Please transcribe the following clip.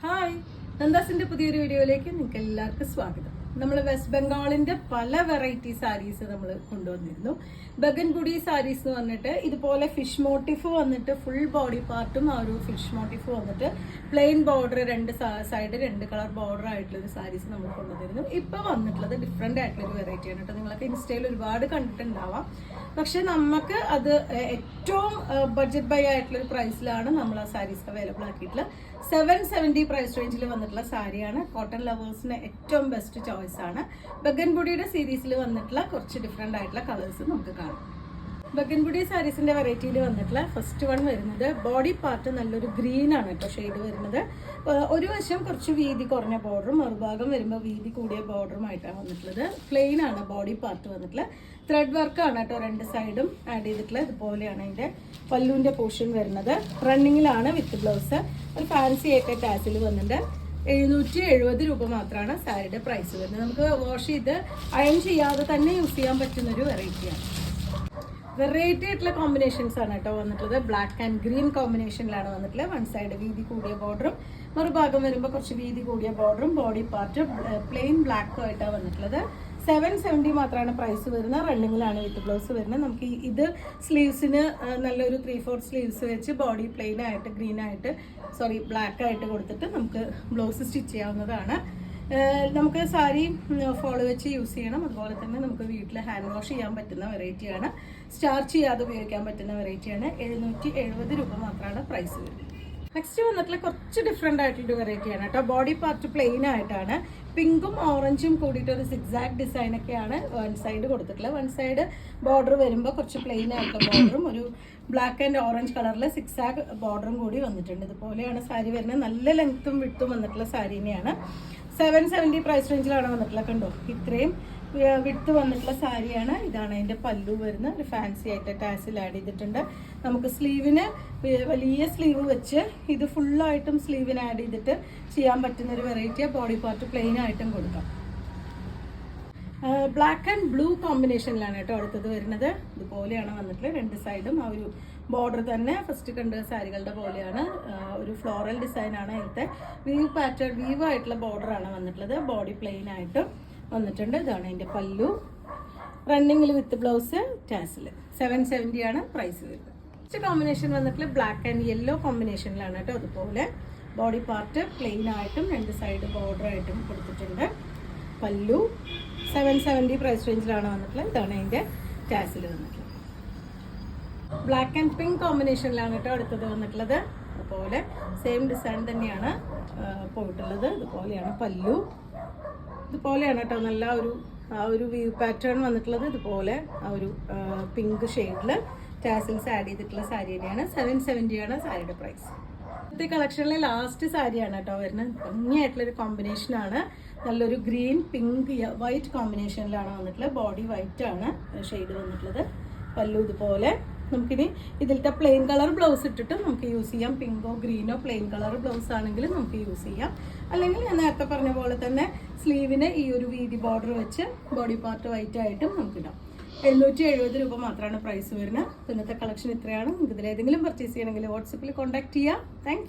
Hi, നന്ദാസിന്റെ പുതിയൊരു വീഡിയോയിലേക്ക് നിങ്ങൾക്ക് എല്ലാവർക്കും സ്വാഗതം. നമ്മൾ വെസ്റ്റ് ബംഗാളിന്റെ പല വെറൈറ്റി സാരീസ് നമ്മൾ കൊണ്ടുവന്നിരുന്നു. ബഗൻപുടി സാരീസ് എന്ന് പറഞ്ഞിട്ട് ഇതുപോലെ ഫിഷ് മോട്ടീഫ് വന്നിട്ട് ഫുൾ ബോഡി പാർട്ടും ആ ഒരു ഫിഷ് മോട്ടീഫ് വന്നിട്ട് പ്ലെയിൻ ബോർഡർ രണ്ട് സൈഡ് രണ്ട് കളർ ബോർഡർ ആയിട്ടുള്ള ഒരു സാരീസ് നമ്മൾ കൊണ്ടുവന്നിരുന്നു. ഇപ്പൊ വന്നിട്ടുള്ളത് ഡിഫറെന്റ് ആയിട്ടുള്ള ഒരു വെറൈറ്റി ആണ് കേട്ടോ. നിങ്ങളൊക്കെ ഇൻസ്റ്റയിൽ ഒരുപാട് കണ്ടിട്ടുണ്ടാവാം. പക്ഷെ നമുക്ക് അത് ഏറ്റവും ബഡ്ജറ്റ് ബൈ ആയിട്ടുള്ള ഒരു പ്രൈസിലാണ് നമ്മൾ ആ സാരീസ് അവൈലബിൾ ആക്കിയിട്ടുള്ളത്. 770 പ്രൈസ് റേഞ്ചിൽ വന്നിട്ടുള്ള സാരിയാണ്. കോട്ടൺ ലവേഴ്സിന് ഏറ്റവും ബെസ്റ്റ് ചോയ്സ് ആണ്. ബഗൻപുടിയുടെ സീരീസിൽ വന്നിട്ടുള്ള കുറച്ച് ഡിഫറെന്റ് ആയിട്ടുള്ള കളേഴ്സ് നമുക്ക് കാണാം. ബഗൻപുടി സാരീസിന്റെ വെറൈറ്റിയിൽ വന്നിട്ടുള്ള ഫസ്റ്റ് വൺ വരുന്നത് ബോഡി പാർട്ട് നല്ലൊരു ഗ്രീൻ ആണ് കേട്ടോ ഷെയ്ഡ് വരുന്നത്. ഒരു വശം കുറച്ച് വീതി കുറഞ്ഞ ബോർഡറും മറുഭാഗം വരുമ്പോൾ വീതി കൂടിയ ബോർഡറുമായിട്ടാണ് വന്നിട്ടുള്ളത്. പ്ലെയിൻ ആണ് ബോഡി പാർട്ട് വന്നിട്ടുള്ളത്. ത്രെഡ് വർക്ക് ആണ് കേട്ടോ രണ്ട് സൈഡും ആഡ് ചെയ്തിട്ടുള്ളത്. ഇതുപോലെയാണ് അതിന്റെ പല്ലുവിന്റെ പോർഷൻ വരുന്നത്. റണ്ണിങ്ങിലാണ് വിത്ത് ബ്ലൗസ്. ഒരു ഫാൻസി ആയിട്ട് ടാസിൽ വന്നിട്ടുണ്ട്. 770 രൂപ മാത്രമാണ് സാരിയുടെ പ്രൈസ് വരുന്നത്. നമുക്ക് വാഷ് ചെയ്ത് അയൺ ചെയ്യാതെ തന്നെ യൂസ് ചെയ്യാൻ പറ്റുന്ന ഒരു വെറൈറ്റിയാണ്. വെറൈറ്റി ആയിട്ടുള്ള കോമ്പിനേഷൻസ് ആണ് കേട്ടോ വന്നിട്ടുള്ളത്. ബ്ലാക്ക് ആൻഡ് ഗ്രീൻ കോമ്പിനേഷനിലാണ് വന്നിട്ടുള്ളത്. വൺ സൈഡ് വീതി കൂടിയ ബോർഡറും മറുഭാഗം വരുമ്പോൾ കുറച്ച് വീതി കൂടിയ ബോർഡറും ബോഡി പാർട്ട് പ്ലെയിൻ ബ്ലാക്കും ആയിട്ടാണ് വന്നിട്ടുള്ളത്. 770 മാത്രമാണ് പ്രൈസ് വരുന്നത്. റണ്ണിങ്ങിലാണ് വിത്ത് ബ്ലൗസ് വരുന്നത്. നമുക്ക് ഇത് സ്ലീവ്സിന് നല്ലൊരു 3/4 സ്ലീവ്സ് വെച്ച് ബോഡി പ്ലെയിൻ ആയിട്ട് ബ്ലാക്ക് ആയിട്ട് കൊടുത്തിട്ട് നമുക്ക് ബ്ലൗസ് സ്റ്റിച്ച് ചെയ്യാവുന്നതാണ്. നമുക്ക് സാരി ഫോളോ വെച്ച് യൂസ് ചെയ്യണം. അതുപോലെ തന്നെ നമുക്ക് വീട്ടിൽ ഹാൻഡ് വാഷ് ചെയ്യാൻ പറ്റുന്ന വെറൈറ്റിയാണ്. സ്റ്റാർച്ച് ചെയ്യാതെ ഉപയോഗിക്കാൻ പറ്റുന്ന വെറൈറ്റിയാണ്. 770 രൂപ മാത്രമാണ് പ്രൈസ് വരുന്നത്. നെക്സ്റ്റ് വന്നിട്ടുള്ള കുറച്ച് ഡിഫറെന്റ് ആയിട്ടുള്ള വെറൈറ്റിയാണ് കേട്ടോ. ബോഡി പാർട്ട് പ്ലെയിൻ ആയിട്ടാണ്. പിങ്കും ഓറഞ്ചും കൂടിയിട്ട് ഒരു സിക്സാക്ട് ഡിസൈൻ ഒക്കെയാണ് വൺ സൈഡ് കൊടുത്തിട്ടുള്ളത്. വൺ സൈഡ് ബോർഡർ വരുമ്പോൾ കുറച്ച് പ്ലെയിൻ ആയിട്ടുള്ള ബോർഡറും ഒരു ബ്ലാക്ക് ആൻഡ് ഓറഞ്ച് കളറിൽ സിക്സാഗ് ബോർഡറും കൂടി വന്നിട്ടുണ്ട്. ഇതുപോലെയാണ് സാരി വരുന്നത്. നല്ല ലെങ്ത്തും വിട്ടും വന്നിട്ടുള്ള സാരി തന്നെയാണ്. 770 പ്രൈസ് റേഞ്ചിലാണ് വന്നിട്ടുള്ളത്. കണ്ടോ, ഇത്രയും വിട്ട് വന്നിട്ടുള്ള സാരിയാണ്. ഇതാണ് അതിന്റെ പല്ലു വരുന്നത്. ഒരു ഫാൻസി ആയിട്ട് ടാസിൽ ആഡ് ചെയ്തിട്ടുണ്ട്. നമുക്ക് സ്ലീവിന് വലിയ സ്ലീവ് വെച്ച് ഇത് ഫുള്ളായിട്ടും സ്ലീവിന് ആഡ് ചെയ്തിട്ട് ചെയ്യാൻ പറ്റുന്ന ഒരു വെറൈറ്റിയാണ്. ബോഡി പാർട്ട് പ്ലെയിൻ ആയിട്ടും കൊടുക്കാം. ബ്ലാക്ക് ആൻഡ് ബ്ലൂ കോമ്പിനേഷനിലാണ് കേട്ടോ അടുത്തത് വരുന്നത്. ഇതുപോലെയാണ് വന്നിട്ടുള്ളത്. രണ്ട് സൈഡും ആ ഒരു ബോർഡർ തന്നെ ഫസ്റ്റ് കണ്ട സാരികളുടെ പോലെയാണ്. ഒരു ഫ്ലോറൽ ഡിസൈൻ ആണ്. അതിലത്തെ വീവ് ആയിട്ടുള്ള ബോർഡറാണ് വന്നിട്ടുള്ളത്. ബോഡി പ്ലെയിൻ ആയിട്ട് വന്നിട്ടുണ്ട്. ഇതാണ് അതിന്റെ പല്ലു. റണ്ണിങ്ങിൽ വിത്ത് ബ്ലൗസ് ടാസിൽ. 770 ആണ് പ്രൈസ് വരുന്നത്. നെക്സ്റ്റ് കോമ്പിനേഷൻ വന്നിട്ടുള്ള ബ്ലാക്ക് ആൻഡ് യെല്ലോ കോമ്പിനേഷനിലാണ് കേട്ടോ. അതുപോലെ ബോഡി പാർട്ട് പ്ലെയിൻ ആയിട്ടും രണ്ട് സൈഡ് ബോർഡർ ആയിട്ടും കൊടുത്തിട്ടുണ്ട്. പല്ലു 770 പ്രൈസ് റേഞ്ചിലാണ് വന്നിട്ടുള്ളത്. ഇതാണ് അതിന്റെ ടാസിൽ വന്നിട്ടുള്ളത്. ബ്ലാക്ക് ആൻഡ് പിങ്ക് കോമ്പിനേഷനിലാണ് കേട്ടോ അടുത്തത് വന്നിട്ടുള്ളത്. അതുപോലെ സെയിം ഡിസൈൻ തന്നെയാണ് പോയിട്ടുള്ളത്. ഇതുപോലെയാണ് പല്ലു. ഇതുപോലെയാണ് കേട്ടോ നല്ല ആ ഒരു വ്യൂ പാറ്റേൺ വന്നിട്ടുള്ളത്. ഇതുപോലെ ആ ഒരു പിങ്ക് ഷെയ്ഡിൽ ടാസിൽസ് ആഡ് ചെയ്തിട്ടുള്ള സാരി തന്നെയാണ്. 770 ആണ് സാരിയുടെ പ്രൈസ്. ഇന്നത്തെ കളക്ഷനിലെ ലാസ്റ്റ് സാരിയാണ് കേട്ടോ വരുന്നത്. ഭംഗിയായിട്ടുള്ളൊരു കോമ്പിനേഷനാണ്. നല്ലൊരു ഗ്രീൻ പിങ്ക് വൈറ്റ് കോമ്പിനേഷനിലാണ് വന്നിട്ടുള്ളത്. ബോഡി വൈറ്റ് ആണ് ഷെയ്ഡ് വന്നിട്ടുള്ളത്. പല്ലു ഇതുപോലെ. നമുക്കിനി ഇതിലത്തെ പ്ലെയിൻ കളർ ബ്ലൗസ് ഇട്ടിട്ട് നമുക്ക് യൂസ് ചെയ്യാം. പിങ്കോ ഗ്രീനോ പ്ലെയിൻ കളർ ബ്ലൗസ് ആണെങ്കിലും നമുക്ക് യൂസ് ചെയ്യാം. അല്ലെങ്കിൽ ഞാൻ നേരത്തെ പറഞ്ഞ പോലെ തന്നെ സ്ലീവിന് ഈ ഒരു വീതി ബോർഡർ വെച്ച് ബോഡി പാർട്ട് വൈറ്റ് ആയിട്ടും നമുക്കിടാം. 770 രൂപ മാത്രമാണ് പ്രൈസ് വരുന്നത്. ഇന്നത്തെ കളക്ഷൻ ഇത്രയാണ്. നിങ്ങൾക്ക് ഇതിലേതെങ്കിലും പർച്ചേസ് ചെയ്യണമെങ്കിൽ വാട്സപ്പിൽ കോൺടാക്ട് ചെയ്യാം. താങ്ക്